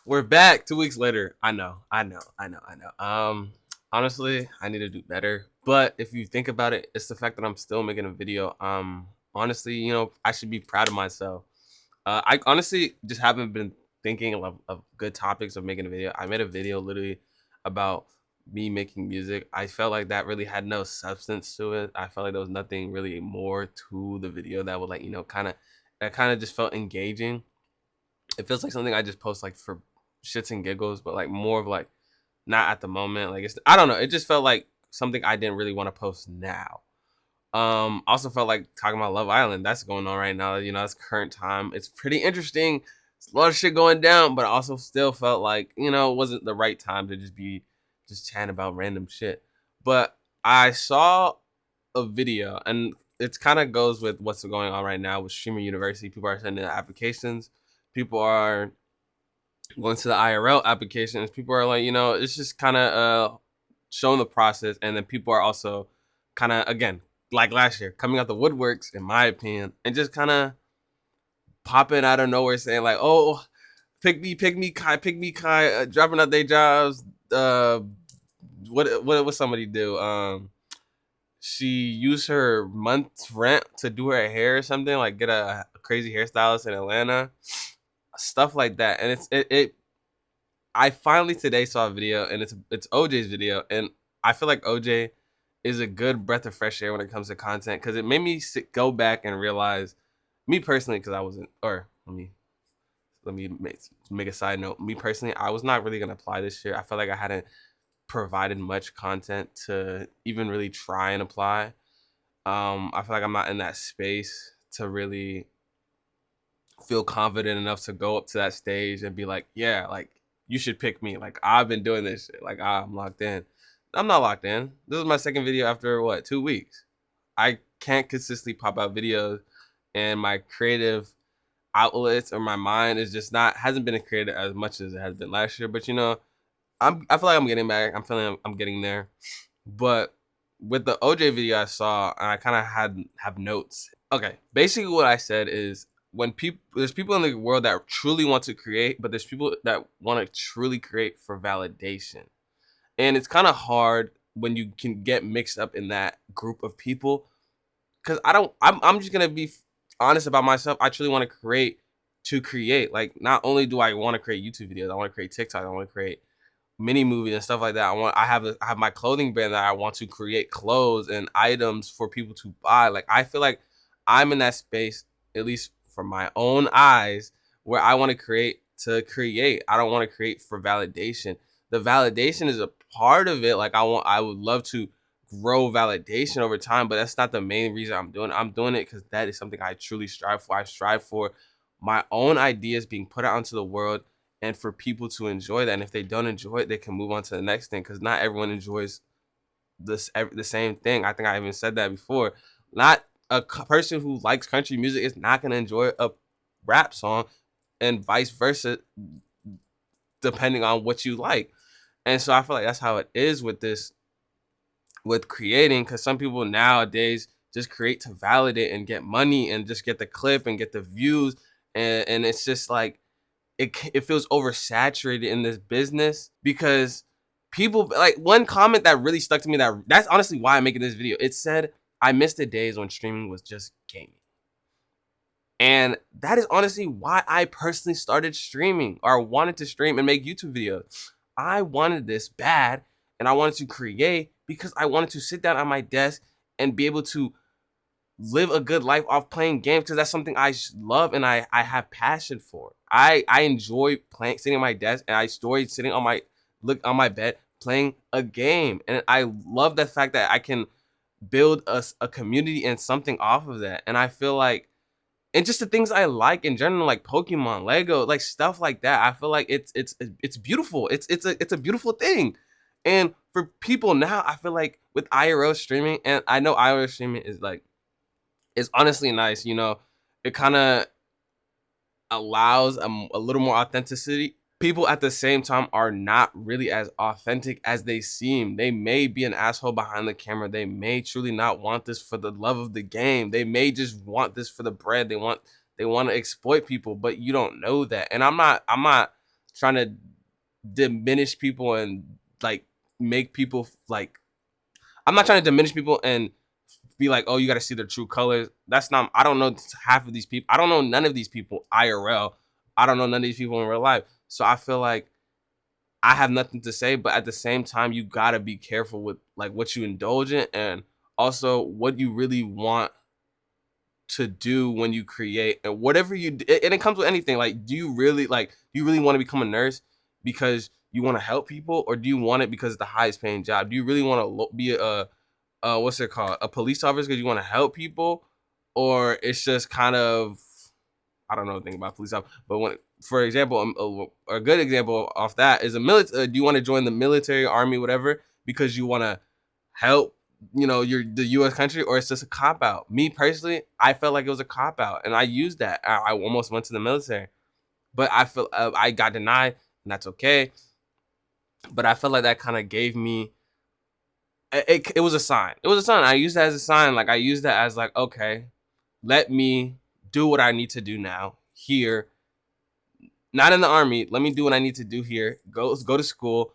We're back 2 weeks later. I know. Honestly, I need to do better. But if you think about it, it's the fact that I'm still making a video. Honestly, I should be proud of myself. I honestly just haven't been thinking of good topics of making a video. I made a video literally about me making music. I felt like that really had no substance to it. I felt like there was nothing really more to the video that would kind of just felt engaging. It feels like something I just post like for shits and giggles, but like more of like not at the moment. Like I don't know. It just felt like something I didn't really want to post now. Also felt like talking about Love Island. That's going on right now. That's current time. It's pretty interesting. It's a lot of shit going down, but I also still felt like, it wasn't the right time to just be just chatting about random shit. But I saw a video and it kind of goes with what's going on right now with streaming university. People are sending applications. People are going to the IRL applications. People are like, it's just kind of showing the process, and then people are also kind of again like last year coming out the woodworks, in my opinion, and just kind of popping out of nowhere saying like, "Oh, pick me, Kai, pick me, Kai," dropping out their jobs. What somebody do? She used her month's rent to do her hair or something, like get a crazy hairstylist in Atlanta, stuff like that, and it I finally today saw a video, and it's OJ's video, and I feel like OJ is a good breath of fresh air when it comes to content because it made me go back and realize me personally, because I wasn't, or let me make a side note. Me personally, I was not really gonna apply this year. I felt like I hadn't provided much content to even really try and apply. I feel like I'm not in that space to really feel confident enough to go up to that stage and be like, yeah, like you should pick me. Like I've been doing this shit. Like I'm locked in. I'm not locked in. This is my second video after what, 2 weeks. I can't consistently pop out videos, and my creative outlets or my mind is just not hasn't been creative as much as it has been last year. But I feel like I'm getting back. I'm feeling I'm getting there. But with the OJ video I saw, I kind of have notes. Okay, basically what I said is when people there's people in the world that truly want to create, but there's people that want to truly create for validation. And it's kind of hard when you can get mixed up in that group of people, cuz I'm just going to be honest about myself. I truly want to create to create. Like not only do I want to create YouTube videos, I want to create TikTok, I want to create mini movies and stuff like that. I have my clothing brand that I want to create clothes and items for people to buy. Like I feel like I'm in that space, at least for my own eyes, where I want to create to create. I don't want to create for validation. The validation is a part of it. Like I would love to grow validation over time, but that's not the main reason I'm doing it. I'm doing it because that is something I truly strive for. I strive for my own ideas being put out into the world and for people to enjoy that. And if they don't enjoy it, they can move on to the next thing because not everyone enjoys the same thing. I think I even said that before. Not a person who likes country music is not going to enjoy a rap song, and vice versa, depending on what you like. And so I feel like that's how it is with this, with creating, because some people nowadays just create to validate and get money and just get the clip and get the views. And it's just like, it feels oversaturated in this business because people like one comment that really stuck to me, that's honestly why I'm making this video. It said, I miss the days when streaming was just gaming. And that is honestly why I personally started streaming or wanted to stream and make YouTube videos. I wanted this bad, and I wanted to create because I wanted to sit down at my desk and be able to live a good life off playing games because that's something I love and I have passion for. I enjoy playing, sitting at my desk, and I enjoy sitting on my on my bed playing a game, and I love the fact that I can build a community and something off of that. And I feel like, and just the things I like in general, like Pokemon, Lego, like stuff like that. I feel like it's beautiful. It's a beautiful thing. And for people now, I feel like with IRL streaming, and I know IRL streaming is like, it's honestly nice. It kind of allows a little more authenticity. People at the same time are not really as authentic as they seem. They may be an asshole behind the camera. They may truly not want this for the love of the game. They may just want this for the bread. They want to exploit people, but you don't know that. And I'm not trying to diminish people and like make people like, I'm not trying to diminish people and be like, oh, you got to see their true colors. That's not, I don't know half of these people. I don't know none of these people IRL. I don't know none of these people in real life. So I feel like I have nothing to say, but at the same time, you got to be careful with like what you indulge in and also what you really want to do when you create and whatever you do. And it comes with anything. Like, do you really want to become a nurse because you want to help people, or do you want it because it's the highest paying job? Do you really want to be a what's it called, a police officer because you want to help people, or it's just kind of, I don't know anything about police officers, but when, for example, a good example off that is a military. Do you want to join the military, army, whatever, because you want to help, the U.S. country, or it's just a cop out? Me personally, I felt like it was a cop out, and I used that. I almost went to the military, but I feel I got denied, and that's okay. But I felt like that kind of gave me. It was a sign. It was a sign. I used that as a sign. Like I used that as like, okay, let me do what I need to do now here. Not in the army. Let me do what I need to do here. Go to school,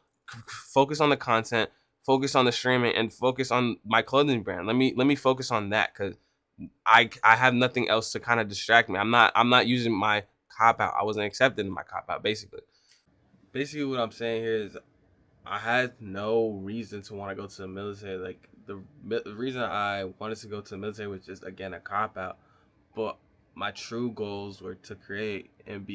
focus on the content, focus on the streaming, and focus on my clothing brand. Let me focus on that because I have nothing else to kind of distract me. I'm not using my cop out. I wasn't accepted in my cop out basically. Basically, what I'm saying here is I had no reason to want to go to the military. Like the reason I wanted to go to the military was just again a cop out. But my true goals were to create and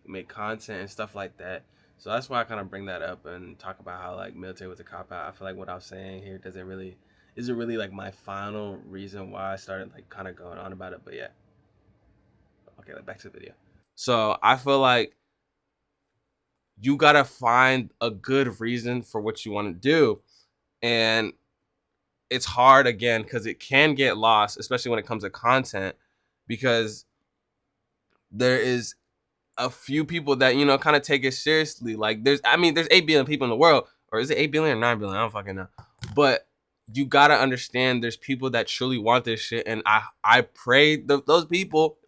make content and stuff like that. So that's why I kind of bring that up and talk about how like military was a cop out. I feel like what I was saying here isn't really like my final reason why I started like kind of going on about it. But yeah, okay, like back to the video. So I feel like you gotta find a good reason for what you want to do, and it's hard again because it can get lost, especially when it comes to content, because there is a few people that kind of take it seriously. Like there's 8 billion people in the world, or is it 8 billion or 9 billion? I don't fucking know. But you gotta understand, there's people that truly want this shit, and I pray those people,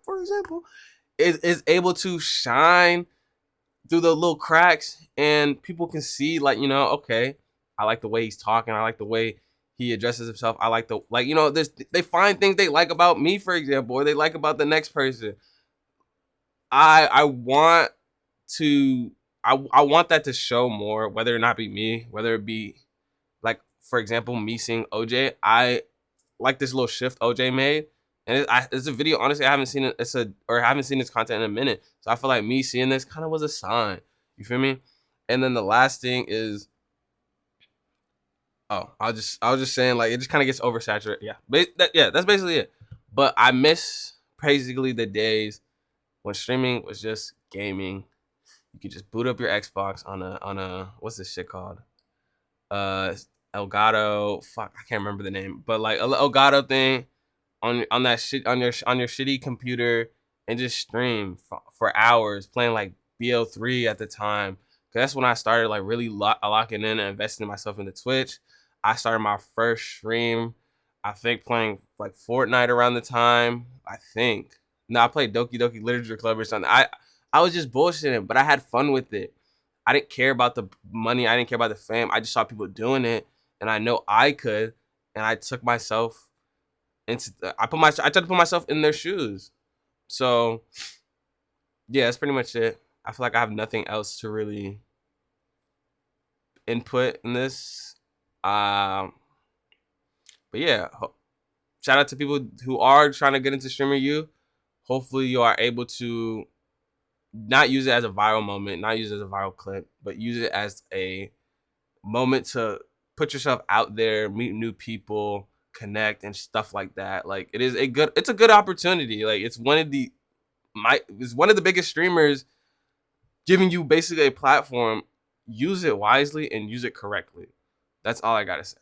for example, is able to shine through the little cracks, and people can see like okay, I like the way he's talking. I like the way he addresses himself. I like they find things they like about me, for example, or they like about the next person. I want to I want that to show more, whether or not be me, whether it be like, for example, me seeing OJ. I like this little shift OJ made, and it's a video. Honestly, I haven't seen it. I haven't seen this content in a minute, so I feel like me seeing this kind of was a sign. You feel me? And then the last thing is, I was just saying, like, it just kind of gets oversaturated. Yeah, but that's basically it. But I miss basically the days when streaming was just gaming. You could just boot up your Xbox on a what's this shit called? Uh, Elgato. Fuck, I can't remember the name, but like a Elgato thing on that shit on your shitty computer, and just stream for hours playing like BO3 at the time. Cause that's when I started like really locking in and investing in myself into Twitch. I started my first stream, I think, playing like Fortnite around the time. I think. No, I played Doki Doki Literature Club or something. I was just bullshitting, but I had fun with it. I didn't care about the money. I didn't care about the fame. I just saw people doing it, and I know I could, and I took myself into. I tried to put myself in their shoes. So yeah, that's pretty much it. I feel like I have nothing else to really input in this. Um, but yeah, shout out to people who are trying to get into streaming. Hopefully you are able to not use it as a viral moment, not use it as a viral clip, but use it as a moment to put yourself out there, meet new people, connect, and stuff like that. Like it's a good opportunity. Like it's one of the biggest streamers giving you basically a platform. Use it wisely and use it correctly. That's all I gotta say.